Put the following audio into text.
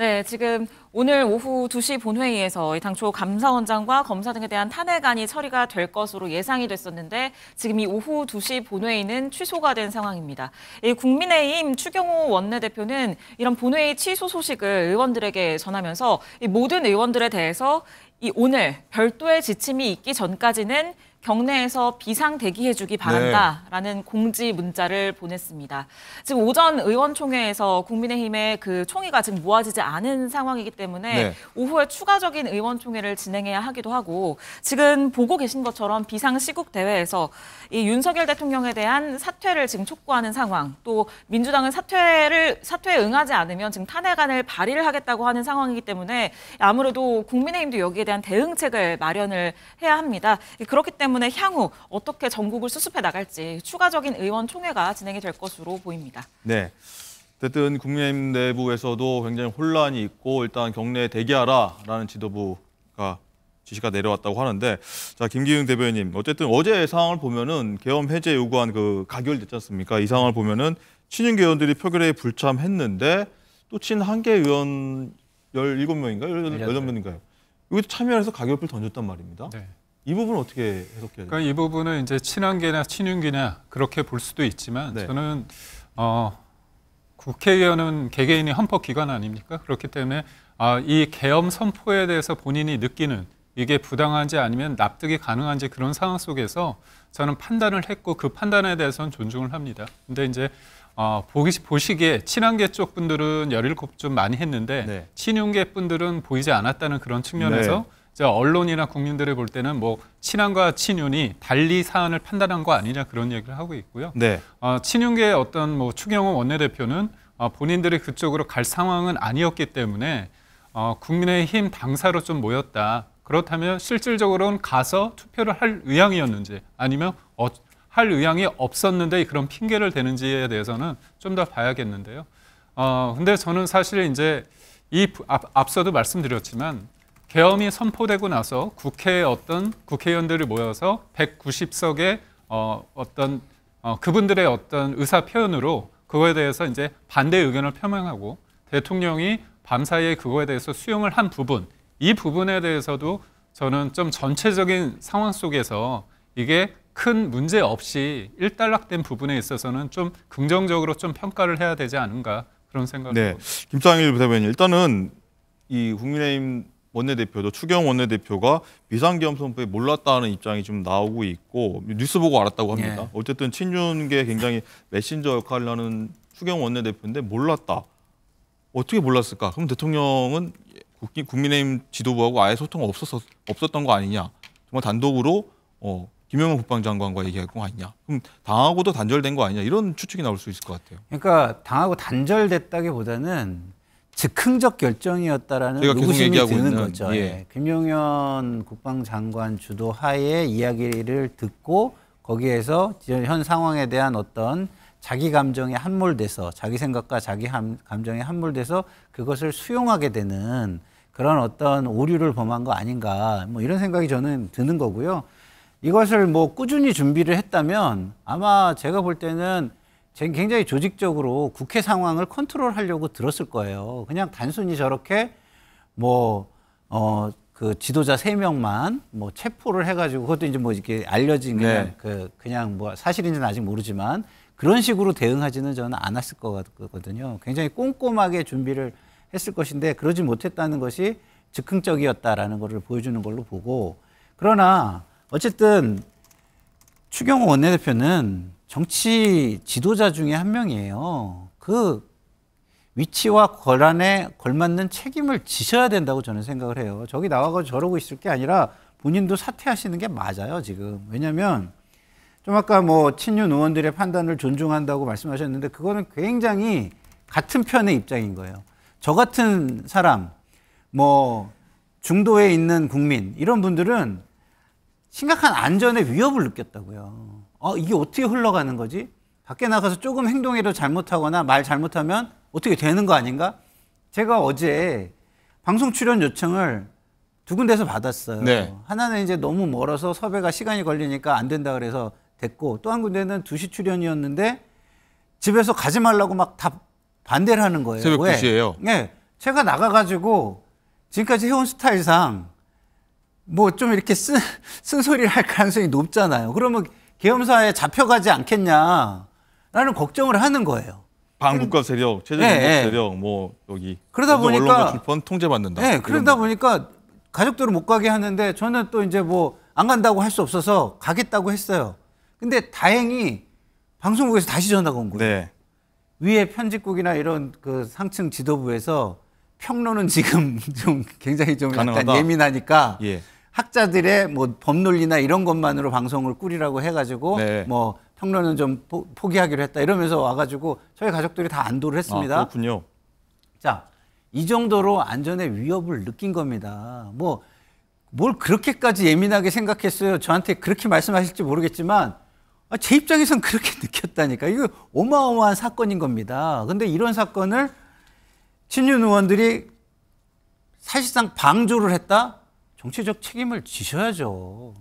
네, 지금 오늘 오후 2시 본회의에서 당초 감사원장과 검사 등에 대한 탄핵안이 처리가 될 것으로 예상이 됐었는데 지금 이 오후 2시 본회의는 취소가 된 상황입니다. 이 국민의힘 추경호 원내대표는 이런 본회의 취소 소식을 의원들에게 전하면서 이 모든 의원들에 대해서 이 오늘 별도의 지침이 있기 전까지는 경내에서 비상 대기해주기 바란다라는 공지 문자를 보냈습니다. 지금 오전 의원총회에서 국민의힘의 그 총의가 지금 모아지지 않은 상황이기 때문에 오후에 추가적인 의원총회를 진행해야 하기도 하고 지금 보고 계신 것처럼 비상시국 대회에서 이 윤석열 대통령에 대한 사퇴를 지금 촉구하는 상황, 또 민주당은 사퇴에 응하지 않으면 지금 탄핵안을 발의를 하겠다고 하는 상황이기 때문에 아무래도 국민의힘도 여기에 대한 대응책을 마련을 해야 합니다. 그렇기 때문에 향후 어떻게 전국을 수습해 나갈지 추가적인 의원총회가 진행이 될 것으로 보입니다. 네. 어쨌든 국민의힘 내부에서도 굉장히 혼란이 있고 일단 경내에 대기하라라는 지도부가 지시가 내려왔다고 하는데, 자, 김기흥 대변인, 어쨌든 어제 상황을 보면은 계엄 해제 요구안 가결됐지 않습니까? 이 상황을 보면은 친윤계 의원들이 표결에 불참했는데 또 친한계 의원 17명인가요? 18명인가요? 여기도 참여해서 가결표를 던졌단 말입니다. 네. 이 부분은 어떻게 해석해야 돼요? 그러니까 이 부분은 이제 친한계나 친윤계냐 그렇게 볼 수도 있지만 저는 국회의원은 개개인의 헌법기관 아닙니까? 그렇기 때문에 이 계엄 선포에 대해서 본인이 느끼는 이게 부당한지 아니면 납득이 가능한지 그런 상황 속에서 저는 판단을 했고 그 판단에 대해서는 존중을 합니다. 근데 이제 보시기에 친한계 쪽 분들은 17좀 많이 했는데 친윤계 분들은 보이지 않았다는 그런 측면에서 언론이나 국민들이 볼 때는 뭐 친한과 친윤이 달리 사안을 판단한 거 아니냐 그런 얘기를 하고 있고요. 친윤계의 어떤 뭐 추경호 원내대표는 본인들이 그쪽으로 갈 상황은 아니었기 때문에 국민의힘 당사로 좀 모였다. 그렇다면 실질적으로는 가서 투표를 할 의향이었는지 아니면 할 의향이 없었는데 그런 핑계를 대는지에 대해서는 좀 더 봐야겠는데요. 근데 저는 사실 이제 앞서도 말씀드렸지만 계엄이 선포되고 나서 국회에 어떤 국회의원들이 모여서 190석의 그분들의 어떤 의사 표현으로 그거에 대해서 이제 반대 의견을 표명하고 대통령이 밤사이에 그거에 대해서 수용을 한 부분, 이 부분에 대해서도 저는 좀 전체적인 상황 속에서 이게 큰 문제 없이 일단락된 부분에 있어서는 좀 긍정적으로 좀 평가를 해야 되지 않은가 그런 생각입니다. 김상일 부대변인, 일단은 이 국민의힘 원내대표도 추경 원내대표가 비상계엄 선포에 몰랐다는 입장이 좀 나오고 있고 뉴스 보고 알았다고 합니다. 어쨌든 친윤계 굉장히 메신저 역할을 하는 추경 원내대표인데 몰랐다. 어떻게 몰랐을까? 그럼 대통령은 국민의힘 지도부하고 아예 소통이 없었던 거 아니냐? 정말 단독으로 김영만 국방장관과 얘기할 거 아니냐? 그럼 당하고도 단절된 거 아니냐? 이런 추측이 나올 수 있을 것 같아요. 그러니까 당하고 단절됐다기보다는 즉흥적 결정이었다라는 의구심이 드는 거죠. 김용현 국방장관 주도하에 이야기를 듣고 거기에서 현 상황에 대한 어떤 자기 감정에 함몰돼서 자기 생각과 자기 감정에 함몰돼서 그것을 수용하게 되는 그런 어떤 오류를 범한 거 아닌가 뭐 이런 생각이 저는 드는 거고요. 이것을 뭐 꾸준히 준비를 했다면 아마 제가 볼 때는 굉장히 조직적으로 국회 상황을 컨트롤하려고 들었을 거예요. 그냥 단순히 저렇게 그 지도자 3명만 뭐 체포를 해가지고 그것도 이제 뭐 이렇게 알려진 그냥 뭐 사실인지는 아직 모르지만 그런 식으로 대응하지는 저는 않았을 것 같거든요. 굉장히 꼼꼼하게 준비를 했을 것인데 그러지 못했다는 것이 즉흥적이었다라는 것을 보여주는 걸로 보고, 그러나 어쨌든 추경호 원내대표는 정치 지도자 중에 한 명이에요. 그 위치와 권한에 걸맞는 책임을 지셔야 된다고 저는 생각을 해요. 저기 나와서 저러고 있을 게 아니라 본인도 사퇴하시는 게 맞아요, 지금. 왜냐하면 좀 아까 뭐 친윤 의원들의 판단을 존중한다고 말씀하셨는데 그거는 굉장히 같은 편의 입장인 거예요. 저 같은 사람, 뭐 중도에 있는 국민 이런 분들은 심각한 안전의 위협을 느꼈다고요. 이게 어떻게 흘러가는 거지? 밖에 나가서 조금 행동이라도 잘못하거나 말 잘못하면 어떻게 되는 거 아닌가? 제가 어제 방송 출연 요청을 2군데서 받았어요. 하나는 이제 너무 멀어서 섭외가 시간이 걸리니까 안 된다 그래서 됐고, 또 한 군데는 2시 출연이었는데 집에서 가지 말라고 막 다 반대를 하는 거예요. 새벽 2시에요? 네. 제가 나가가지고 지금까지 해온 스타일상 뭐 좀 이렇게 쓴소리를 할 가능성이 높잖아요. 그러면 계엄사에 잡혀가지 않겠냐라는 걱정을 하는 거예요. 반국가 세력, 체제정복 세력, 뭐 여기 그러다 보니까 언론과 출판 통제받는다. 네, 그러다 보니까 가족들을 못 가게 하는데 저는 또 이제 뭐 안 간다고 할 수 없어서 가겠다고 했어요. 근데 다행히 방송국에서 다시 전화가 온 거예요. 네. 위에 편집국이나 이런 그 상층 지도부에서 평론은 지금 좀 굉장히 좀 약간 가능하다. 예민하니까 예. 학자들의 뭐 법논리나 이런 것만으로 방송을 꾸리라고 해가지고 네. 뭐 평론은 좀 포기하기로 했다 이러면서 와가지고 저희 가족들이 다 안도를 했습니다. 그렇군요. 자, 이 정도로 안전의 위협을 느낀 겁니다. 뭐 뭘 그렇게까지 예민하게 생각했어요. 저한테 그렇게 말씀하실지 모르겠지만 제 입장에선 그렇게 느꼈다니까. 이거 어마어마한 사건인 겁니다. 근데 이런 사건을 친윤 의원들이 사실상 방조를 했다? 정치적 책임을 지셔야죠.